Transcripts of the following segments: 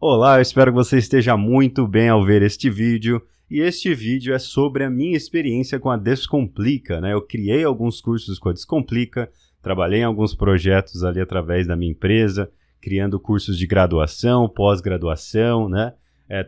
Olá, eu espero que você esteja muito bem ao ver este vídeo. E este vídeo é sobre a minha experiência com a Descomplica, né? Eu criei alguns cursos com a Descomplica, trabalhei em alguns projetos ali através da minha empresa, criando cursos de graduação, pós-graduação, né?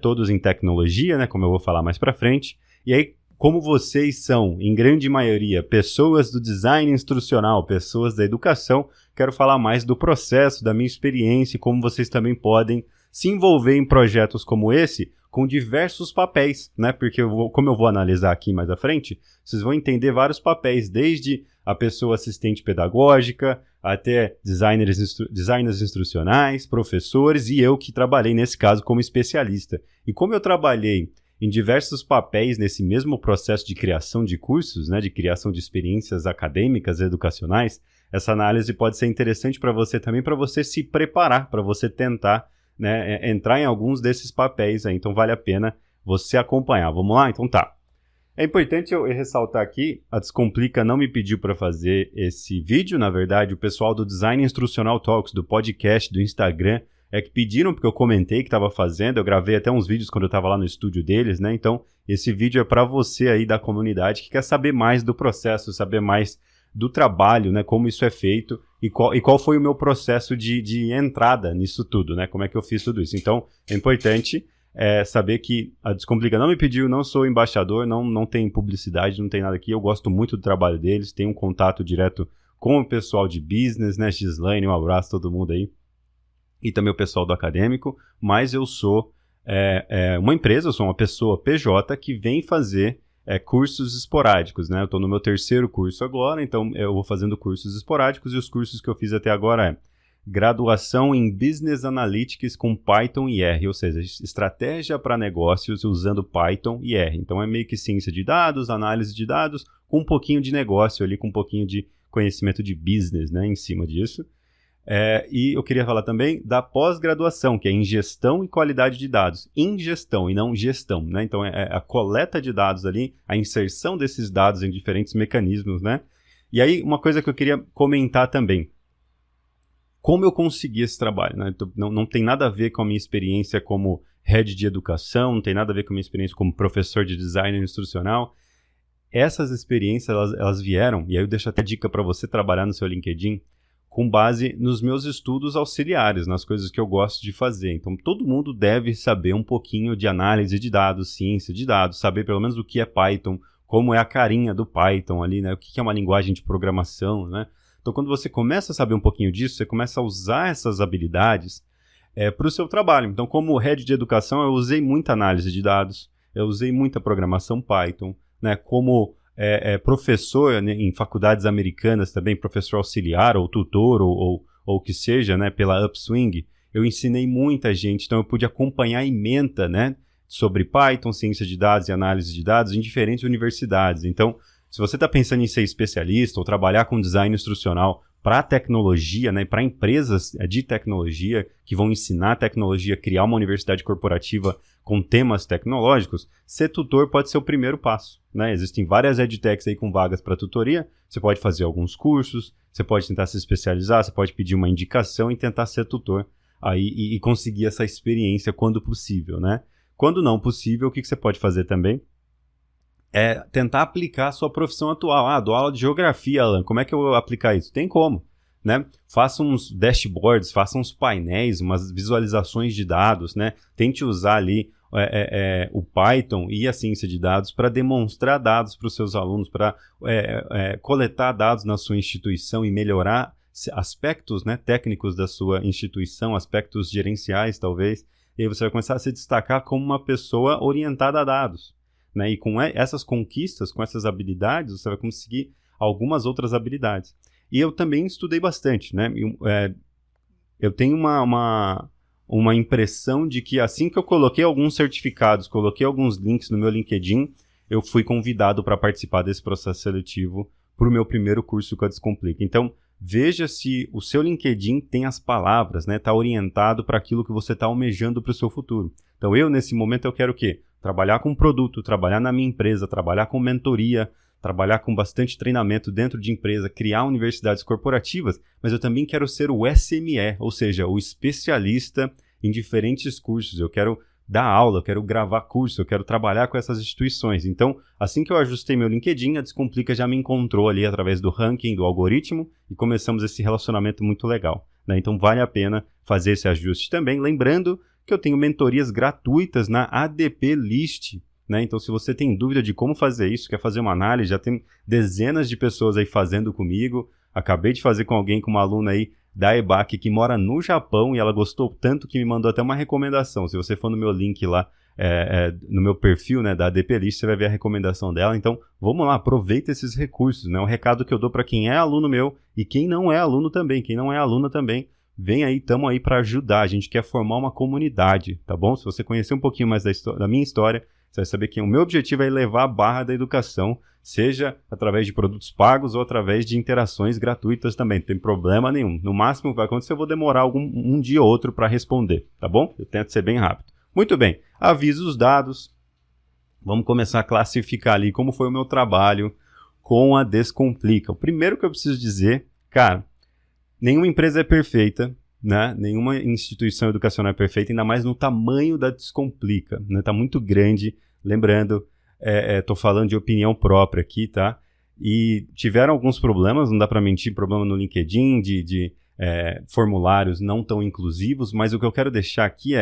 Todos em tecnologia, né? Como eu vou falar mais pra frente. E aí, como vocês são, em grande maioria, pessoas do design instrucional, pessoas da educação, quero falar mais do processo, da minha experiência e como vocês também podem se envolver em projetos como esse com diversos papéis, né? Porque como eu vou analisar aqui mais à frente, vocês vão entender vários papéis, desde a pessoa assistente pedagógica até designers instrucionais, professores e eu que trabalhei nesse caso como especialista. E como eu trabalhei em diversos papéis nesse mesmo processo de criação de cursos, né, de criação de experiências acadêmicas e educacionais, essa análise pode ser interessante para você também, para você se preparar, para você tentar, né, entrar em alguns desses papéis aí. Então vale a pena você acompanhar. Vamos lá? Então tá. É importante eu ressaltar aqui, a Descomplica não me pediu para fazer esse vídeo, na verdade o pessoal do Design Instrucional Talks, do podcast, do Instagram, que pediram porque eu comentei que estava fazendo, eu gravei até uns vídeos quando eu estava lá no estúdio deles, né? Então esse vídeo é para você aí da comunidade que quer saber mais do processo, saber mais do trabalho, né? Como isso é feito e qual foi o meu processo de entrada nisso tudo, né? Como é que eu fiz tudo isso. Então é importante saber que a Descomplica não me pediu, não sou embaixador, não tem publicidade, não tem nada aqui, eu gosto muito do trabalho deles, tenho um contato direto com o pessoal de business, né? Gislaine, um abraço a todo mundo aí. E também o pessoal do acadêmico, mas eu sou uma empresa, eu sou uma pessoa PJ que vem fazer cursos esporádicos, né? Eu estou no meu terceiro curso agora, então eu vou fazendo cursos esporádicos e os cursos que eu fiz até agora graduação em Business Analytics com Python e R, ou seja, estratégia para negócios usando Python e R. Então é meio que ciência de dados, análise de dados, com um pouquinho de negócio ali, com um pouquinho de conhecimento de business, né, em cima disso. E eu queria falar também da pós-graduação, que é em gestão e qualidade de dados. Ingestão e não gestão, né? Então é a coleta de dados ali, a inserção desses dados em diferentes mecanismos, né? E aí uma coisa que eu queria comentar também. Como eu consegui esse trabalho, né? Então, não tem nada a ver com a minha experiência como head de educação, não tem nada a ver com a minha experiência como professor de design instrucional. Essas experiências, elas vieram, e aí eu deixo até dica para você trabalhar no seu LinkedIn, com base nos meus estudos auxiliares, nas coisas que eu gosto de fazer. Então, todo mundo deve saber um pouquinho de análise de dados, ciência de dados, saber pelo menos o que é Python, como é a carinha do Python ali, né? O que é uma linguagem de programação, né? Então, quando você começa a saber um pouquinho disso, você começa a usar essas habilidades para o seu trabalho. Então, como head de educação, eu usei muita análise de dados, eu usei muita programação Python, né? Como professor, né, em faculdades americanas também, professor auxiliar ou tutor ou o que seja, né, pela Upswing, eu ensinei muita gente, então eu pude acompanhar a ementa, né, sobre Python, ciência de dados e análise de dados em diferentes universidades. Então, se você está pensando em ser especialista ou trabalhar com design instrucional para tecnologia, né, para empresas de tecnologia que vão ensinar tecnologia, criar uma universidade corporativa com temas tecnológicos, ser tutor pode ser o primeiro passo, né? Existem várias edtechs aí com vagas para tutoria, você pode fazer alguns cursos, você pode tentar se especializar, você pode pedir uma indicação e tentar ser tutor aí e conseguir essa experiência quando possível, né? Quando não possível, o que você pode fazer também? Tentar aplicar a sua profissão atual. Dou aula de geografia, Alan, como é que eu vou aplicar isso? Tem como, né? Faça uns dashboards, faça uns painéis, umas visualizações de dados, né? Tente usar ali o Python e a ciência de dados para demonstrar dados para os seus alunos, para coletar dados na sua instituição e melhorar aspectos, né, técnicos da sua instituição, aspectos gerenciais talvez, e aí você vai começar a se destacar como uma pessoa orientada a dados. Né? E com essas conquistas, com essas habilidades, você vai conseguir algumas outras habilidades. E eu também estudei bastante, né? Eu tenho uma impressão de que assim que eu coloquei alguns certificados, coloquei alguns links no meu LinkedIn, eu fui convidado para participar desse processo seletivo para o meu primeiro curso com a Descomplica. Então, veja se o seu LinkedIn tem as palavras, né? Está orientado para aquilo que você está almejando para o seu futuro. Então, nesse momento, eu quero o quê? Trabalhar com produto, trabalhar na minha empresa, trabalhar com mentoria, trabalhar com bastante treinamento dentro de empresa, criar universidades corporativas, mas eu também quero ser o SME, ou seja, o especialista em diferentes cursos, eu quero dar aula, eu quero gravar curso, eu quero trabalhar com essas instituições. Então, assim que eu ajustei meu LinkedIn, a Descomplica já me encontrou ali através do ranking, do algoritmo, e começamos esse relacionamento muito legal, né? Então, vale a pena fazer esse ajuste também. Lembrando que eu tenho mentorias gratuitas na ADP List, né? Então, se você tem dúvida de como fazer isso, quer fazer uma análise, já tem dezenas de pessoas aí fazendo comigo. Acabei de fazer com alguém, com uma aluna aí da EBAC que mora no Japão e ela gostou tanto que me mandou até uma recomendação. Se você for no meu link lá, no meu perfil, né, da ADP List, você vai ver a recomendação dela. Então, vamos lá, aproveita esses recursos, né? Um recado que eu dou para quem é aluno meu e quem não é aluno também, quem não é aluna também, vem aí, estamos aí para ajudar. A gente quer formar uma comunidade, tá bom? Se você conhecer um pouquinho mais da minha história, você vai saber que o meu objetivo é elevar a barra da educação, seja através de produtos pagos ou através de interações gratuitas também, não tem problema nenhum. No máximo vai acontecer, eu vou demorar um dia ou outro para responder, tá bom? Eu tento ser bem rápido. Muito bem, aviso os dados, vamos começar a classificar ali como foi o meu trabalho com a Descomplica. O primeiro que eu preciso dizer, cara, nenhuma empresa é perfeita, né? Nenhuma instituição educacional é perfeita, ainda mais no tamanho da Descomplica, né? Tá muito grande, lembrando, tô falando de opinião própria aqui, tá? E tiveram alguns problemas, não dá para mentir, problema no LinkedIn, de formulários não tão inclusivos, mas o que eu quero deixar aqui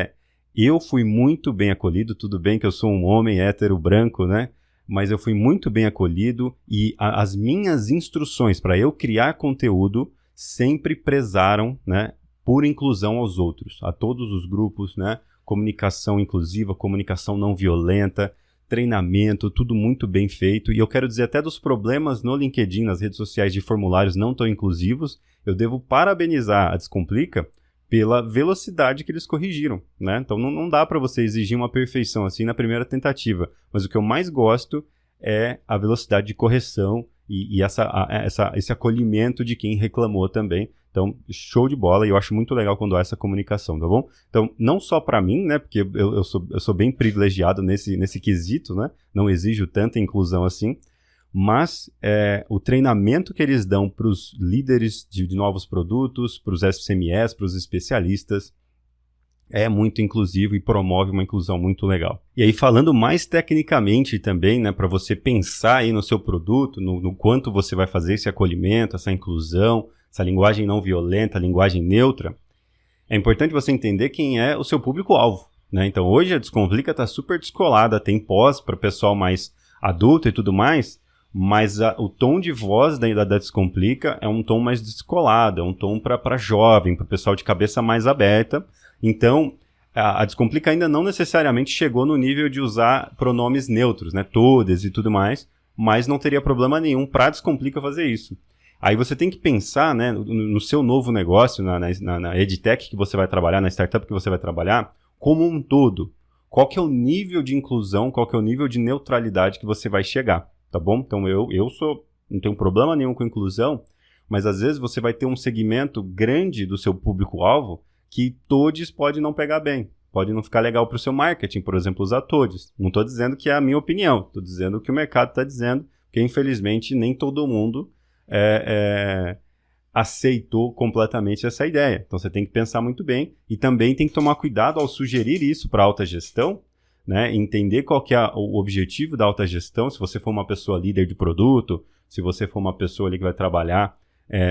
eu fui muito bem acolhido, tudo bem que eu sou um homem hétero branco, né? Mas eu fui muito bem acolhido e as minhas instruções para eu criar conteúdo sempre prezaram, né, por inclusão aos outros, a todos os grupos, né? Comunicação inclusiva, comunicação não violenta, treinamento, tudo muito bem feito. E eu quero dizer até dos problemas no LinkedIn, nas redes sociais de formulários não tão inclusivos, eu devo parabenizar a Descomplica pela velocidade que eles corrigiram, né? Então não dá para você exigir uma perfeição assim na primeira tentativa, mas o que eu mais gosto é a velocidade de correção e esse acolhimento de quem reclamou também. Então, show de bola, e eu acho muito legal quando há essa comunicação, tá bom? Então, não só para mim, né, porque eu sou bem privilegiado nesse quesito, né, não exijo tanta inclusão assim, mas o treinamento que eles dão para os líderes de novos produtos, para os SMEs, para os especialistas, é muito inclusivo e promove uma inclusão muito legal. E aí, falando mais tecnicamente também, né, para você pensar aí no seu produto, no quanto você vai fazer esse acolhimento, essa inclusão, essa linguagem não violenta, linguagem neutra, é importante você entender quem é o seu público-alvo, né? Então, hoje a Descomplica está super descolada, tem pós para pessoal mais adulto e tudo mais, mas o tom de voz da Descomplica é um tom mais descolado, é um tom para jovem, para o pessoal de cabeça mais aberta. Então, a Descomplica ainda não necessariamente chegou no nível de usar pronomes neutros, né, todas e tudo mais, mas não teria problema nenhum para a Descomplica fazer isso. Aí você tem que pensar, né, no seu novo negócio, na EdTech que você vai trabalhar, na startup que você vai trabalhar, como um todo. Qual que é o nível de inclusão, qual que é o nível de neutralidade que você vai chegar, tá bom? Então eu não tenho problema nenhum com inclusão, mas às vezes você vai ter um segmento grande do seu público-alvo que todos pode não pegar bem, pode não ficar legal para o seu marketing, por exemplo, usar todos. Não estou dizendo que é a minha opinião, estou dizendo o que o mercado está dizendo, que infelizmente nem todo mundo aceitou completamente essa ideia. Então você tem que pensar muito bem e também tem que tomar cuidado ao sugerir isso para a alta gestão, né? Entender qual que é o objetivo da alta gestão, se você for uma pessoa líder de produto, se você for uma pessoa ali que vai trabalhar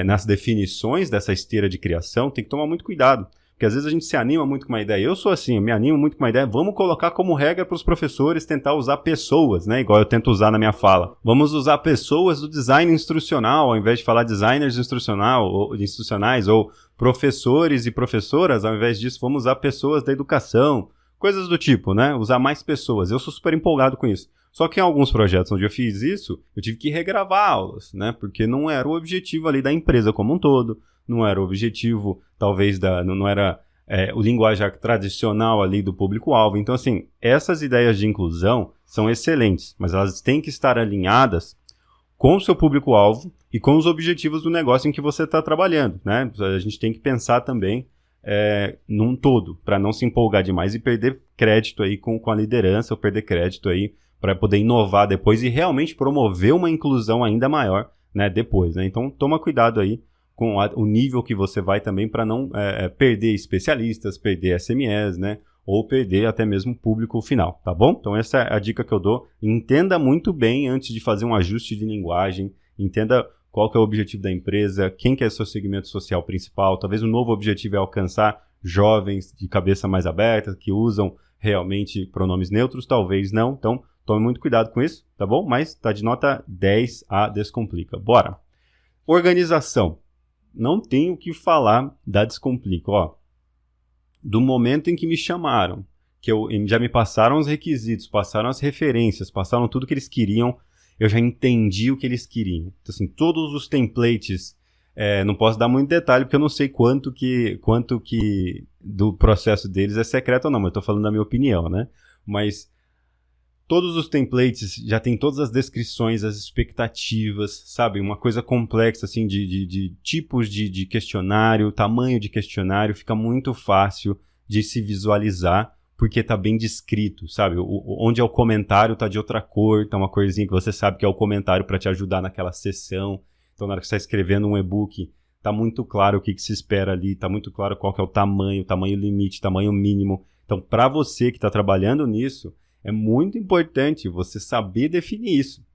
nas definições dessa esteira de criação, tem que tomar muito cuidado. Porque às vezes a gente se anima muito com uma ideia. Eu sou assim, eu me animo muito com uma ideia. Vamos colocar como regra para os professores tentar usar pessoas, né? Igual eu tento usar na minha fala. Vamos usar pessoas do design instrucional, ao invés de falar designers institucionais ou professores e professoras. Ao invés disso, vamos usar pessoas da educação. Coisas do tipo, né? Usar mais pessoas. Eu sou super empolgado com isso. Só que em alguns projetos onde eu fiz isso, eu tive que regravar aulas, né? Porque não era o objetivo ali da empresa como um todo. Não era o objetivo, talvez, não era o linguajar tradicional ali do público-alvo. Então, assim, essas ideias de inclusão são excelentes, mas elas têm que estar alinhadas com o seu público-alvo e com os objetivos do negócio em que você está trabalhando, né? A gente tem que pensar também num todo, para não se empolgar demais e perder crédito aí com a liderança, ou perder crédito aí para poder inovar depois e realmente promover uma inclusão ainda maior, né, depois, né? Então, toma cuidado aí com o nível que você vai também para não perder especialistas, perder SMEs, né? Ou perder até mesmo o público final, tá bom? Então essa é a dica que eu dou. Entenda muito bem antes de fazer um ajuste de linguagem, entenda qual que é o objetivo da empresa, quem que é seu segmento social principal. Talvez o novo objetivo é alcançar jovens de cabeça mais aberta, que usam realmente pronomes neutros, talvez não. Então tome muito cuidado com isso, tá bom? Mas tá de nota 10 a Descomplica. Bora! Organização. Não tenho o que falar da Descomplica, ó. Do momento em que me chamaram, que já me passaram os requisitos, passaram as referências, passaram tudo que eles queriam, eu já entendi o que eles queriam. Então, assim, todos os templates, não posso dar muito detalhe, porque eu não sei quanto que do processo deles é secreto ou não, mas eu tô falando da minha opinião, né? Mas todos os templates já tem todas as descrições, as expectativas, sabe? Uma coisa complexa, assim, de tipos de questionário, tamanho de questionário, fica muito fácil de se visualizar, porque tá bem descrito, sabe? Onde é o comentário tá de outra cor, tá uma corzinha que você sabe que é o comentário para te ajudar naquela sessão. Então, na hora que você está escrevendo um e-book, tá muito claro o que se espera ali, tá muito claro qual que é o tamanho limite, tamanho mínimo. Então, para você que está trabalhando nisso, é muito importante você saber definir isso.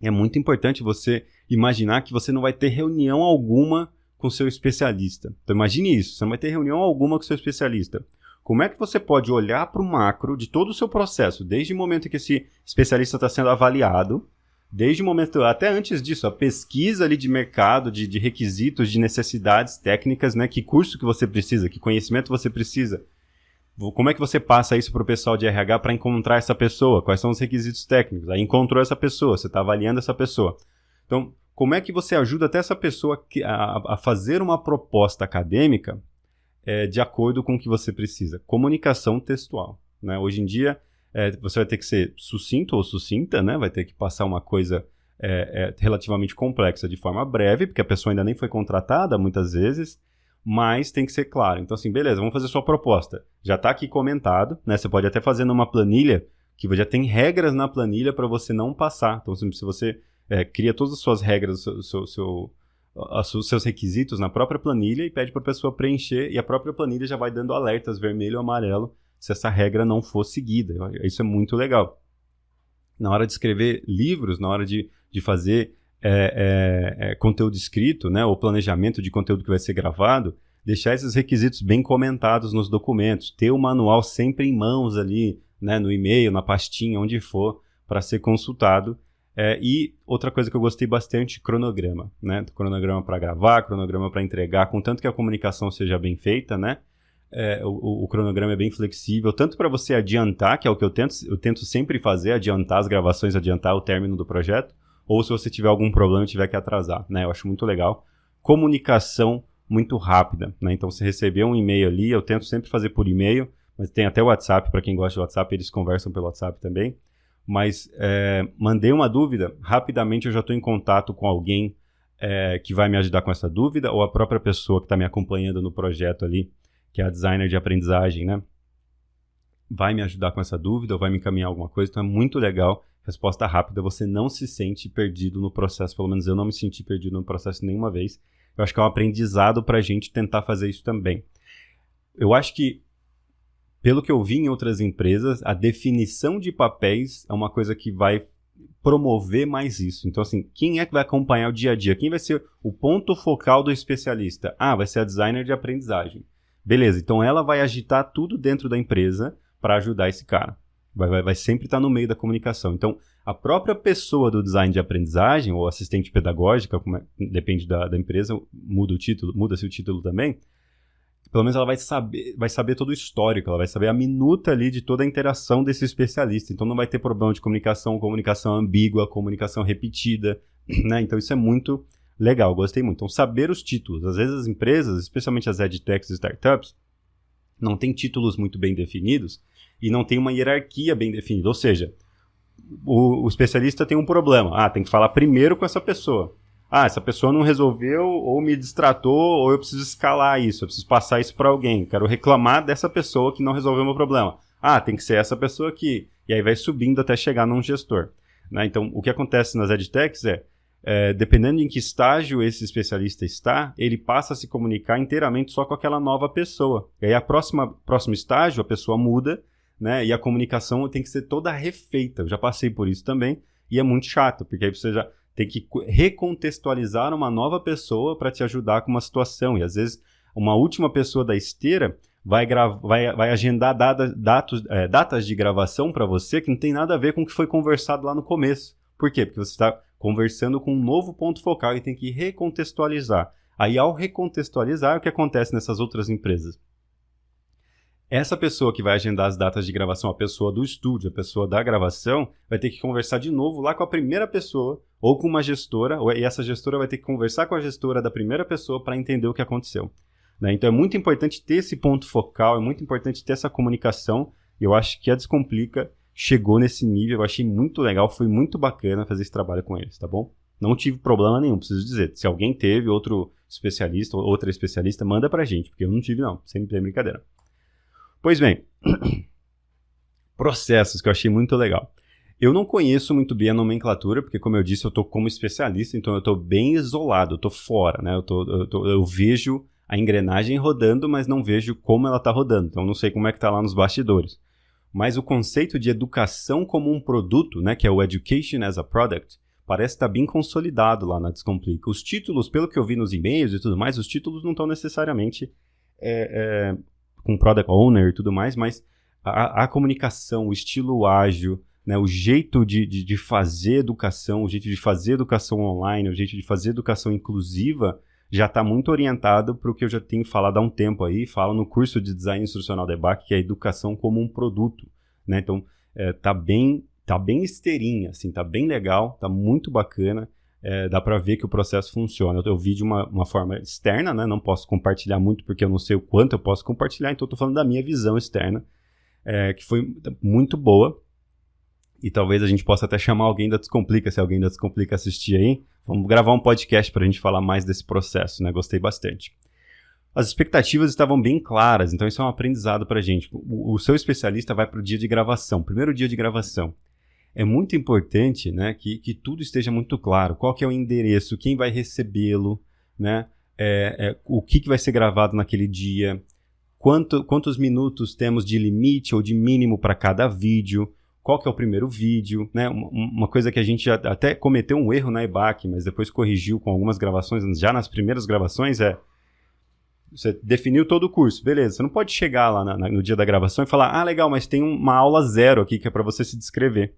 É muito importante você imaginar que você não vai ter reunião alguma com seu especialista. Então imagine isso, você não vai ter reunião alguma com seu especialista. Como é que você pode olhar para o macro de todo o seu processo, desde o momento em que esse especialista está sendo avaliado, desde o momento, até antes disso, a pesquisa ali de mercado, de requisitos, de necessidades técnicas, né? Que curso que você precisa, que conhecimento você precisa. Como é que você passa isso para o pessoal de RH para encontrar essa pessoa? Quais são os requisitos técnicos? Aí encontrou essa pessoa, você está avaliando essa pessoa. Então, como é que você ajuda até essa pessoa a fazer uma proposta acadêmica de acordo com o que você precisa? Comunicação textual, né? Hoje em dia, você vai ter que ser sucinto ou sucinta, né? Vai ter que passar uma coisa relativamente complexa de forma breve, porque a pessoa ainda nem foi contratada muitas vezes, mas tem que ser claro. Então, assim, beleza, vamos fazer sua proposta. Já está aqui comentado, né? Você pode até fazer numa planilha, que já tem regras na planilha para você não passar. Então, se você cria todas as suas regras, os seus requisitos na própria planilha e pede para a pessoa preencher, e a própria planilha já vai dando alertas vermelho ou amarelo se essa regra não for seguida. Isso é muito legal. Na hora de escrever livros, na hora de fazer conteúdo escrito, né, ou planejamento de conteúdo que vai ser gravado, deixar esses requisitos bem comentados nos documentos, ter o manual sempre em mãos ali, né, no e-mail, na pastinha, onde for, para ser consultado. E outra coisa que eu gostei bastante, cronograma, né? Cronograma para gravar, cronograma para entregar, contanto que a comunicação seja bem feita, né? O cronograma é bem flexível, tanto para você adiantar, que é o que eu tento sempre fazer, adiantar as gravações, adiantar o término do projeto, ou se você tiver algum problema e tiver que atrasar, né? Eu acho muito legal. Comunicação muito rápida, né? Então, se receber um e-mail ali, eu tento sempre fazer por e-mail, mas tem até o WhatsApp, para quem gosta de WhatsApp, eles conversam pelo WhatsApp também. Mas mandei uma dúvida, rapidamente eu já estou em contato com alguém que vai me ajudar com essa dúvida, ou a própria pessoa que está me acompanhando no projeto ali, que é a designer de aprendizagem, né? Vai me ajudar com essa dúvida ou vai me encaminhar alguma coisa. Então é muito legal, resposta rápida, você não se sente perdido no processo, pelo menos eu não me senti perdido no processo nenhuma vez. Eu acho que é um aprendizado para a gente tentar fazer isso também. Eu acho que, pelo que eu vi em outras empresas, a definição de papéis é uma coisa que vai promover mais isso. Então, assim, quem é que vai acompanhar o dia a dia? Quem vai ser o ponto focal do especialista? Vai ser a designer de aprendizagem. Beleza, então ela vai agitar tudo dentro da empresa para ajudar esse cara. Vai sempre estar no meio da comunicação. Então, a própria pessoa do design de aprendizagem, ou assistente pedagógica, depende da empresa, muda-se o título também, pelo menos ela vai saber todo o histórico, ela vai saber a minuta ali de toda a interação desse especialista. Então não vai ter problema de comunicação ambígua, comunicação repetida, né? Então isso é muito legal, gostei muito. Então saber os títulos. Às vezes as empresas, especialmente as edtechs e startups, não têm títulos muito bem definidos e não tem uma hierarquia bem definida. Ou seja, o especialista tem um problema. Tem que falar primeiro com essa pessoa. Essa pessoa não resolveu, ou me distratou, ou eu preciso escalar isso, eu preciso passar isso para alguém. Quero reclamar dessa pessoa que não resolveu o meu problema. Tem que ser essa pessoa aqui. E aí vai subindo até chegar num gestor, né? Então, o que acontece nas edtechs dependendo em que estágio esse especialista está, ele passa a se comunicar inteiramente só com aquela nova pessoa. E aí, próximo estágio, a pessoa muda, né? E a comunicação tem que ser toda refeita. Eu já passei por isso também, e é muito chato, porque aí você já tem que recontextualizar uma nova pessoa para te ajudar com uma situação. E às vezes, uma última pessoa da esteira vai agendar datas de gravação para você que não tem nada a ver com o que foi conversado lá no começo. Por quê? Porque você está conversando com um novo ponto focal e tem que recontextualizar. Aí, ao recontextualizar, o que acontece nessas outras empresas? Essa pessoa que vai agendar as datas de gravação, a pessoa do estúdio, a pessoa da gravação, vai ter que conversar de novo lá com a primeira pessoa, ou com uma gestora, e essa gestora vai ter que conversar com a gestora da primeira pessoa para entender o que aconteceu. Né? Então é muito importante ter esse ponto focal, é muito importante ter essa comunicação, e eu acho que a Descomplica chegou nesse nível, eu achei muito legal, foi muito bacana fazer esse trabalho com eles, tá bom? Não tive problema nenhum, preciso dizer. Se alguém teve, outro especialista, outra especialista, manda pra gente, porque eu não tive não, sempre é brincadeira. Pois bem, processos que eu achei muito legal. Eu não conheço muito bem a nomenclatura, porque como eu disse, eu estou como especialista, então eu estou bem isolado, eu estou fora, né? Eu vejo a engrenagem rodando, mas não vejo como ela está rodando, então não sei como é que está lá nos bastidores. Mas o conceito de educação como um produto, né, que é o Education as a Product, parece estar bem consolidado lá na Descomplica. Os títulos, pelo que eu vi nos e-mails e tudo mais, os títulos não estão necessariamente com Product Owner e tudo mais, mas a comunicação, o estilo ágil, né, o jeito de fazer educação, o jeito de fazer educação online, o jeito de fazer educação inclusiva, já está muito orientado para o que eu já tenho falado há um tempo aí, falo no curso de Design Instrucional da EBAC, que é a educação como um produto. Né? Então, tá bem esteirinha, assim, tá bem legal, tá muito bacana, dá para ver que o processo funciona. Eu vi de uma forma externa, né? Não posso compartilhar muito porque eu não sei o quanto eu posso compartilhar, então eu estou falando da minha visão externa, que foi muito boa. E talvez a gente possa até chamar alguém da Descomplica, se alguém da Descomplica assistir aí. Vamos gravar um podcast para a gente falar mais desse processo, né? Gostei bastante. As expectativas estavam bem claras, então isso é um aprendizado para a gente. O seu especialista vai para o dia de gravação, primeiro dia de gravação. É muito importante, né, que tudo esteja muito claro. Qual que é o endereço, quem vai recebê-lo, né? O que vai ser gravado naquele dia, quantos minutos temos de limite ou de mínimo para cada vídeo, qual que é o primeiro vídeo, né? Uma coisa que a gente até cometeu um erro na EBAC, mas depois corrigiu com algumas gravações, já nas primeiras gravações, você definiu todo o curso, beleza, você não pode chegar lá no dia da gravação e falar, legal, mas tem uma aula 0 aqui que é para você se descrever.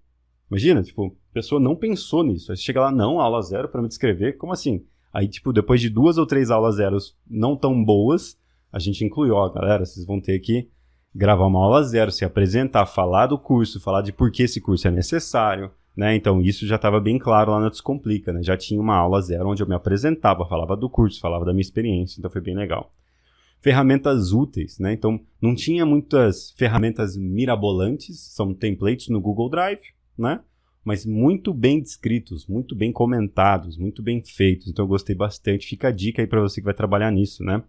Imagina, tipo, a pessoa não pensou nisso, aí você chega lá, não, aula 0 para me descrever, como assim? Aí, tipo, depois de 2 ou 3 aulas 0 não tão boas, a gente incluiu, galera, vocês vão ter que gravar uma aula 0, se apresentar, falar do curso, falar de por que esse curso é necessário, né? Então isso já estava bem claro lá na Descomplica, né? Já tinha uma aula 0 onde eu me apresentava, falava do curso, falava da minha experiência, então foi bem legal. Ferramentas úteis, né? Então não tinha muitas ferramentas mirabolantes, são templates no Google Drive, né? Mas muito bem descritos, muito bem comentados, muito bem feitos, então eu gostei bastante. Fica a dica aí para você que vai trabalhar nisso, né?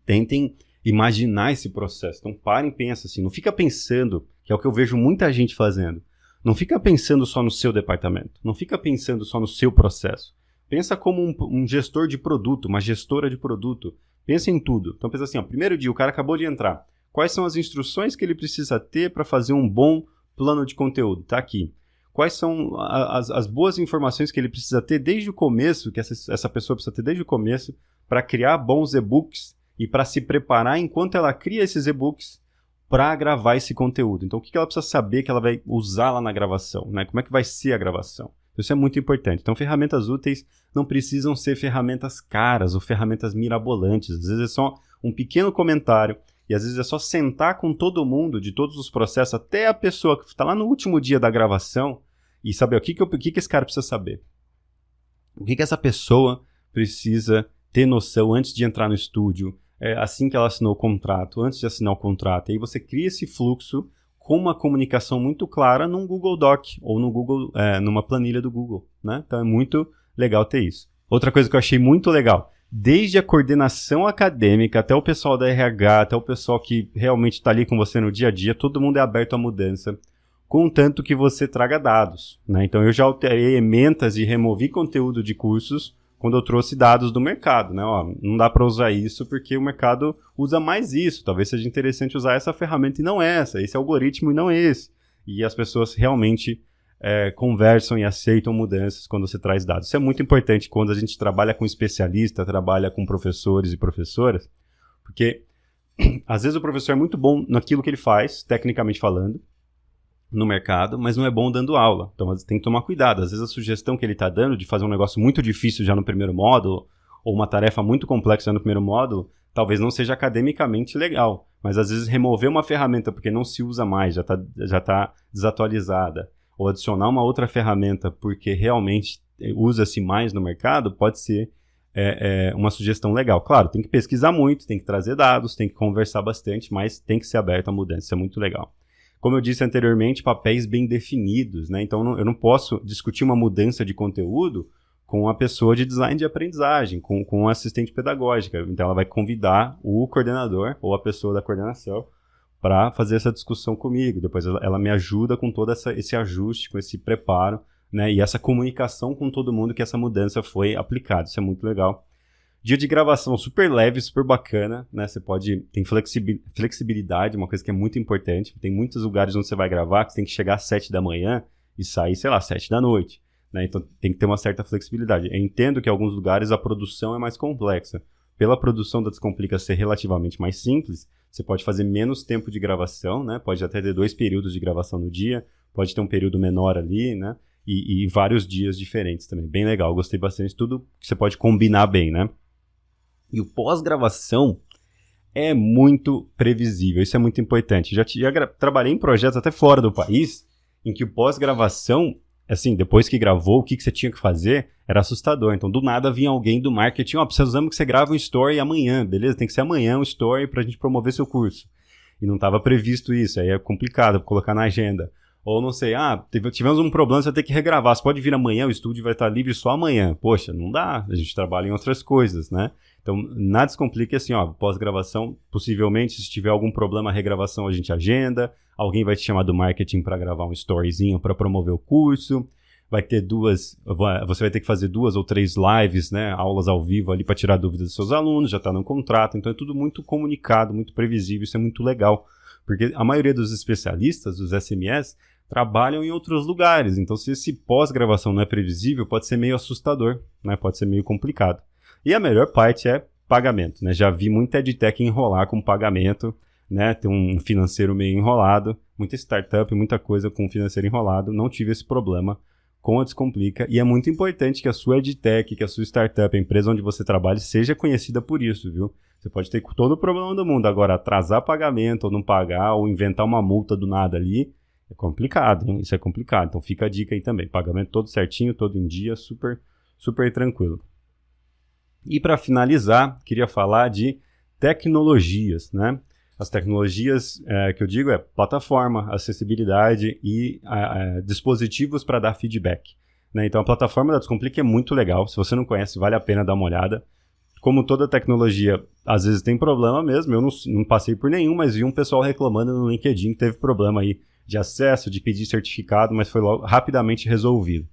Tentem imaginar esse processo. Então parem e pensem assim, não fica pensando, que é o que eu vejo muita gente fazendo, não fica pensando só no seu departamento, não fica pensando só no seu processo. Pensa como um gestor de produto, uma gestora de produto. Pensa em tudo. Então pensa assim, primeiro dia o cara acabou de entrar. Quais são as instruções que ele precisa ter para fazer um bom plano de conteúdo? Tá aqui. Quais são as boas informações que ele precisa ter desde o começo, que essa pessoa precisa ter desde o começo, para criar bons e-books e para se preparar enquanto ela cria esses e-books para gravar esse conteúdo. Então, o que ela precisa saber que ela vai usar lá na gravação, né? Como é que vai ser a gravação? Isso é muito importante. Então, ferramentas úteis não precisam ser ferramentas caras ou ferramentas mirabolantes. Às vezes é só um pequeno comentário e às vezes é só sentar com todo mundo de todos os processos, até a pessoa que está lá no último dia da gravação e saber o que esse cara precisa saber. O que essa pessoa precisa ter noção antes de entrar no estúdio, assim que ela assinou o contrato, antes de assinar o contrato. E aí você cria esse fluxo com uma comunicação muito clara num Google Doc ou no Google, numa planilha do Google, né? Então é muito legal ter isso. Outra coisa que eu achei muito legal, desde a coordenação acadêmica até o pessoal da RH, até o pessoal que realmente está ali com você no dia a dia, todo mundo é aberto à mudança. contanto que você traga dados, né? Então eu já alterei ementas e removi conteúdo de cursos quando eu trouxe dados do mercado, né? Ó, não dá para usar isso porque o mercado usa mais isso, talvez seja interessante usar essa ferramenta e não essa, esse algoritmo e não esse. E as pessoas realmente conversam e aceitam mudanças quando você traz dados. Isso é muito importante quando a gente trabalha com especialista, trabalha com professores e professoras, porque às vezes o professor é muito bom naquilo que ele faz, tecnicamente falando, no mercado, mas não é bom dando aula. Então você tem que tomar cuidado. Às vezes a sugestão que ele está dando de fazer um negócio muito difícil já no primeiro módulo, ou uma tarefa muito complexa no primeiro módulo, talvez não seja academicamente legal. Mas às vezes remover uma ferramenta porque não se usa mais, já tá desatualizada, ou adicionar uma outra ferramenta porque realmente usa-se mais no mercado, pode ser uma sugestão legal. Claro, tem que pesquisar muito, tem que trazer dados, tem que conversar bastante, mas tem que ser aberto à mudança, isso é muito legal. Como eu disse anteriormente, papéis bem definidos, né? Então eu não posso discutir uma mudança de conteúdo com a pessoa de design de aprendizagem, com um assistente pedagógica. Então ela vai convidar o coordenador ou a pessoa da coordenação para fazer essa discussão comigo. Depois ela me ajuda com todo esse ajuste, com esse preparo, né? E essa comunicação com todo mundo que essa mudança foi aplicada. Isso é muito legal. Dia de gravação super leve, super bacana, né? Você tem flexibilidade, uma coisa que é muito importante. Tem muitos lugares onde você vai gravar que você tem que chegar às 7 da manhã e sair, sei lá, 7 da noite. Né? Então tem que ter uma certa flexibilidade. Eu entendo que em alguns lugares a produção é mais complexa. Pela produção da Descomplica ser relativamente mais simples, você pode fazer menos tempo de gravação, né? Pode até ter 2 períodos de gravação no dia, pode ter um período menor ali, né? E vários dias diferentes também. Bem legal, gostei bastante. Tudo que você pode combinar bem, né? E o pós-gravação é muito previsível, isso é muito importante. Já trabalhei em projetos até fora do país, em que o pós-gravação, assim, depois que gravou, o que você tinha que fazer, era assustador. Então, do nada, vinha alguém do marketing, precisamos que você grave um story amanhã, beleza? Tem que ser amanhã um story pra gente promover seu curso. E não estava previsto isso, aí é complicado colocar na agenda. Ou não sei, tivemos um problema, você vai ter que regravar, você pode vir amanhã, o estúdio vai estar livre só amanhã. Poxa, não dá, a gente trabalha em outras coisas, né? Então, nada se complica assim, pós-gravação, possivelmente, se tiver algum problema, a regravação a gente agenda, alguém vai te chamar do marketing para gravar um storyzinho para promover o curso, você vai ter que fazer 2 ou 3 lives, né, aulas ao vivo ali para tirar dúvidas dos seus alunos, já está no contrato, então é tudo muito comunicado, muito previsível, isso é muito legal, porque a maioria dos especialistas, dos SMEs, trabalham em outros lugares, então se esse pós-gravação não é previsível, pode ser meio assustador, né, pode ser meio complicado. E a melhor parte é pagamento, né? Já vi muita edtech enrolar com pagamento, né? Tem um financeiro meio enrolado, muita startup, muita coisa com financeiro enrolado. Não tive esse problema com a Descomplica. E é muito importante que a sua edtech, que a sua startup, a empresa onde você trabalha, seja conhecida por isso, viu? Você pode ter todo o problema do mundo. Agora, atrasar pagamento ou não pagar, ou inventar uma multa do nada ali, é complicado, hein? Isso é complicado. Então fica a dica aí também. Pagamento todo certinho, todo em dia, super, super tranquilo. E para finalizar, queria falar de tecnologias, né? As tecnologias que eu digo é plataforma, acessibilidade e dispositivos para dar feedback. Né? Então a plataforma da Descomplica é muito legal. Se você não conhece, vale a pena dar uma olhada. Como toda tecnologia, às vezes tem problema mesmo. Eu não passei por nenhum, mas vi um pessoal reclamando no LinkedIn que teve problema aí de acesso, de pedir certificado, mas foi logo rapidamente resolvido.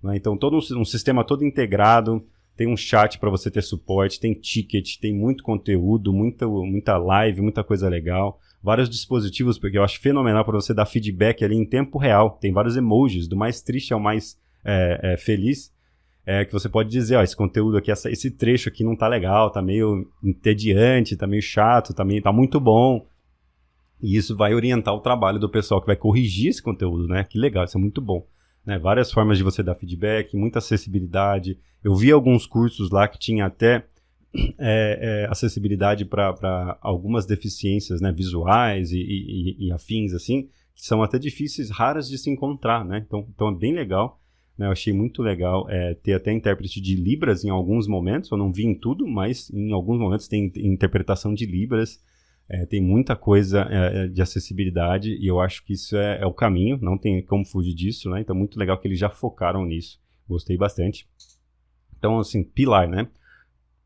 Né? Então todo um sistema todo integrado. Tem um chat para você ter suporte, tem ticket, tem muito conteúdo, muita live, muita coisa legal. Vários dispositivos, porque eu acho fenomenal para você dar feedback ali em tempo real. Tem vários emojis, do mais triste ao mais feliz, que você pode dizer, esse conteúdo aqui, esse trecho aqui não tá legal, tá meio entediante, tá meio chato, tá muito bom. E isso vai orientar o trabalho do pessoal que vai corrigir esse conteúdo, né? Que legal, isso é muito bom. Né, várias formas de você dar feedback, muita acessibilidade. Eu vi alguns cursos lá que tinha até acessibilidade para algumas deficiências, né, visuais e afins, assim, que são até difíceis, raras de se encontrar, né? Então é bem legal, né? Eu achei muito legal ter até intérprete de Libras em alguns momentos. Eu não vi em tudo, mas em alguns momentos tem interpretação de Libras. Tem muita coisa de acessibilidade e eu acho que isso é o caminho, não tem como fugir disso, né? Então, muito legal que eles já focaram nisso. Gostei bastante. Então, assim, pilar, né?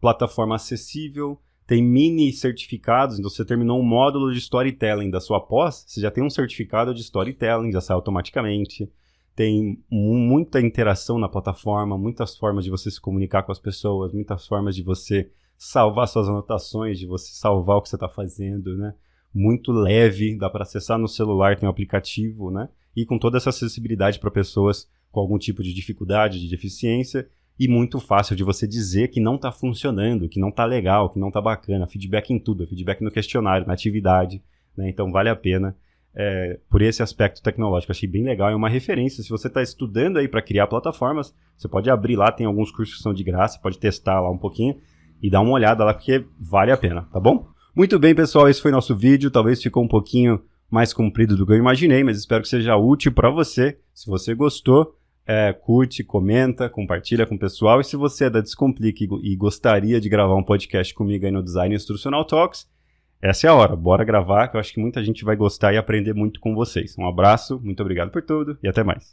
Plataforma acessível, Tem mini certificados, então você terminou um módulo de storytelling da sua pós, você já tem um certificado de storytelling, já sai automaticamente. Tem muita interação na plataforma, muitas formas de você se comunicar com as pessoas, muitas formas de você salvar suas anotações, de você salvar o que você está fazendo, né? Muito leve, dá para acessar no celular, tem um aplicativo, né? E com toda essa acessibilidade para pessoas com algum tipo de dificuldade, de deficiência, e muito fácil de você dizer que não está funcionando, que não está legal, que não está bacana. Feedback em tudo, feedback no questionário, na atividade, né? Então vale a pena por esse aspecto tecnológico. Achei bem legal, é uma referência. Se você está estudando aí para criar plataformas, você pode abrir lá, tem alguns cursos que são de graça, pode testar lá um pouquinho e dar uma olhada lá, porque vale a pena, tá bom? Muito bem, pessoal, esse foi nosso vídeo. Talvez ficou um pouquinho mais comprido do que eu imaginei, mas espero que seja útil para você. Se você gostou, curte, comenta, compartilha com o pessoal. E se você é da Descomplica e gostaria de gravar um podcast comigo aí no Design Instrucional Talks, essa é a hora. Bora gravar, que eu acho que muita gente vai gostar e aprender muito com vocês. Um abraço, muito obrigado por tudo e até mais.